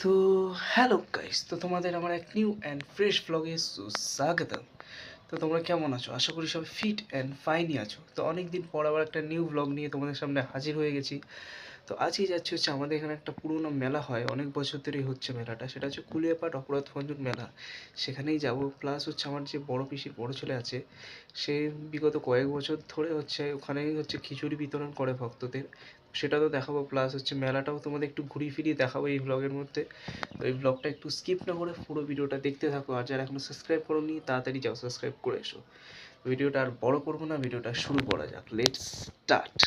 তো hello guys, তো তোমাদের আমার এক নিউ অ্যান্ড ফ্রেশ ব্লগে সুস্বাগতম। তো তোমরা কেমন আছো? আশা করি সবাই ফিট অ্যান্ড ফাইনই আছো। তো অনেক দিন পর আবার একটা নিউ ব্লগ নিয়ে তোমাদের সামনে হাজির হয়ে গেছি। তো আজই যাচ্ছি হচ্ছে আমাদের এখানে একটা পুরোনো মেলা হয়, অনেক বছর ধরেই হচ্ছে মেলাটা, সেটা হচ্ছে কুলিয়াপাট অপরাধ ভঞ্জন মেলা। সেখানেই যাব, প্লাস হচ্ছে আমার যে বড় পিসির বড় ছেলে আছে, সে বিগত কয়েক বছর ধরে হচ্ছে ওখানেই হচ্ছে খিচুড়ি বিতরণ করে ভক্তদের, সেটা তো দেখাবো। প্লাস হচ্ছে মেলাটাও তোমাদের একটু ঘুরিয়ে ফিরিয়ে দেখাবো এই ব্লগের মধ্যে। তো এই ব্লগটা একটু স্কিপ না করে পুরো ভিডিওটা দেখতে থাকো, আর যারা এখনো সাবস্ক্রাইব করোনি তাড়াতাড়ি যাও সাবস্ক্রাইব করে এসো। ভিডিওটা আর বড় করবো না, ভিডিওটা শুরু করা যাক, লেটস স্টার্ট।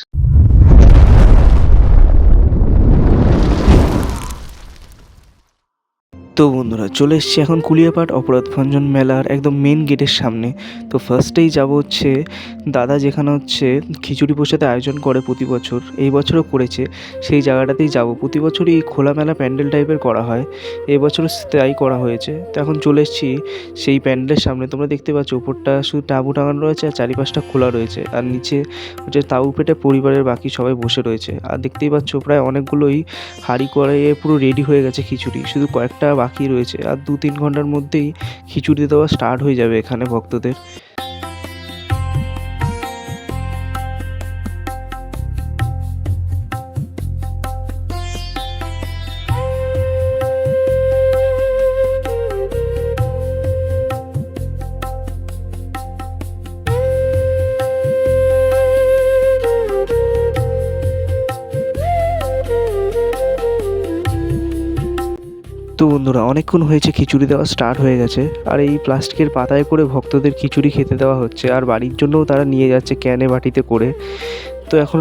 তো বন্ধুরা, চলে এসেছি এখন কুলিয়াপাট অপরাধ ভঞ্জন মেলার একদম মেন গেটের সামনে। তো ফার্স্টেই যাব হচ্ছে দাদা যেখানে হচ্ছে খিচুড়ি প্রসাদের আয়োজন করে প্রতি বছর, এই বছরও করেছে, সেই জায়গাটাতেই যাব। প্রতি বছরই খোলামেলা প্যান্ডেল টাইপের করা হয়, এই বছরও তাই করা হয়েছে। তো এখন চলে এসেছি সেই প্যান্ডেলের সামনে। তোমরা দেখতে পাচ্ছ উপরটা শুধু তাঁবু টাঙানো রয়েছে আর চারিপাশটা খোলা রয়েছে, আর নিচে হচ্ছে তাঁবু পেটে পরিবারের বাকি সবাই বসে রয়েছে। আর দেখতেই পাচ্ছ প্রায় অনেকগুলোই হাঁড়ি কড়াইয়ে পুরো রেডি হয়ে গেছে খিচুড়ি, শুধু কয়েকটা বাকি রয়েছে। আর 2-3 ঘন্টার মধ্যেই খিচুড়ি দেওয়া স্টার্ট হয়ে যাবে এখানে ভক্তদের। তো বন্ধুরা, অনেকক্ষণ হয়েছে খিচুড়ি দেওয়া স্টার্ট হয়ে গেছে, আর এই প্লাস্টিকের পাতায় করে ভক্তদের খিচুড়ি খেতে দেওয়া হচ্ছে, আর বাড়ির জন্যও তারা নিয়ে যাচ্ছে ক্যানে বাটিতে করে। তো এখন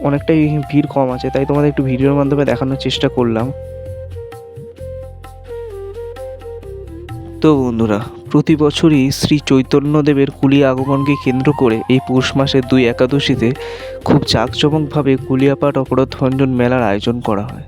অনেকটাই ভিড় কম আছে, তাই তোমাদের একটু ভিডিওর মাধ্যমে দেখানোর চেষ্টা করলাম। তো বন্ধুরা, প্রতি বছরই শ্রী চৈতন্যদেবের কুলিয়া আগমনকে কেন্দ্র করে এই পৌষ মাসের 2 একাদশীতে খুব জাঁকজমকভাবে কুলিয়াপাট অপরাধ ভঞ্জন মেলার আয়োজন করা হয়।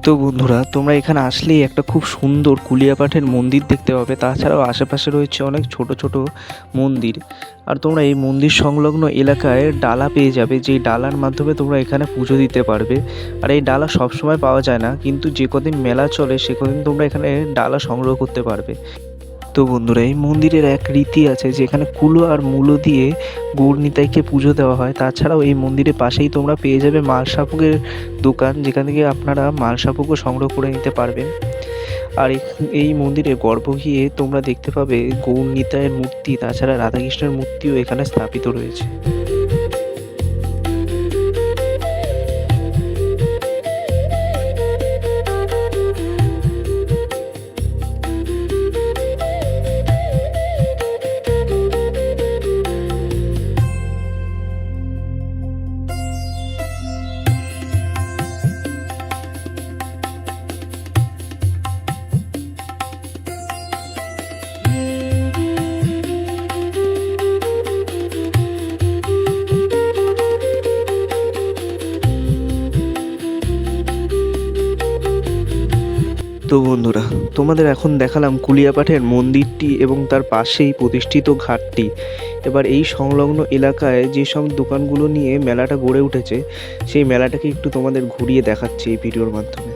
তো বন্ধুরা, তোমরা এখানে আসলেই একটা খুব সুন্দর কুলিয়াপাঠের মন্দির দেখতে পাবে। তাছাড়াও আশেপাশে রয়েছে অনেক ছোট ছোট মন্দির, আর তোমরা এই মন্দির সংলগ্ন এলাকায় ডালা পেয়ে যাবে, যেই ডালার মাধ্যমে তোমরা এখানে পুজো দিতে পারবে। আর এই ডালা সবসময় পাওয়া যায় না, কিন্তু যে কদিন মেলা চলে সে কদিন তোমরা এখানে ডালা সংগ্রহ করতে পারবে। তো বন্ধুরা, এই মন্দিরের এক রীতি আছে, যেখানে কুলো আর মূলো দিয়ে গৌর নিতাইকে পুজো দেওয়া হয়। তাছাড়াও এই মন্দিরের পাশেই তোমরা পেয়ে যাবে মালসাপুকের দোকান, যেখান থেকে আপনারা মালসাপুকও সংগ্রহ করে নিতে পারবেন। আর এই মন্দিরে গর্ভগৃহে তোমরা দেখতে পাবে গৌর নিতাইয়ের মূর্তি, তাছাড়া রাধাকৃষ্ণের মূর্তিও এখানে স্থাপিত রয়েছে। তো বন্ধুরা, তোমাদের এখন দেখালাম কুলিয়াপাঠের মন্দিরটি এবং তার পাশেই প্রতিষ্ঠিত ঘাটটি। এবার এই সংলগ্ন এলাকায় যেসব দোকানগুলো নিয়ে মেলাটা গড়ে উঠেছে, সেই মেলাটাকে একটু তোমাদের ঘুরিয়ে দেখাচ্ছি এই ভিডিওর মাধ্যমে।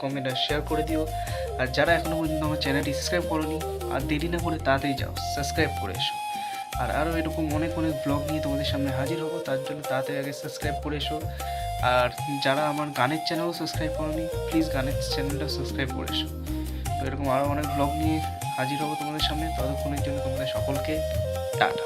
কমেন্ট আর শেয়ার করে দিও। আর যারা এখনও পর্যন্ত আমার চ্যানেলটি সাবস্ক্রাইব করোনি, আর দেরি না করে তাড়াতাড়ি যাও সাবস্ক্রাইব করে এসো। আর আরও এরকম অনেক ব্লগ নিয়ে তোমাদের সামনে হাজির হবো, তার জন্য তাড়াতাড়ি আগে সাবস্ক্রাইব করে এসো। আর যারা আমার গানের চ্যানেলও সাবস্ক্রাইব করোনি, প্লিজ গানের চ্যানেলটাও সাবস্ক্রাইব করে এসো। তো এরকম আরও অনেক ব্লগ নিয়ে হাজির হবো তোমাদের সামনে। ততক্ষণের জন্য তোমাদের সকলকে টাটা।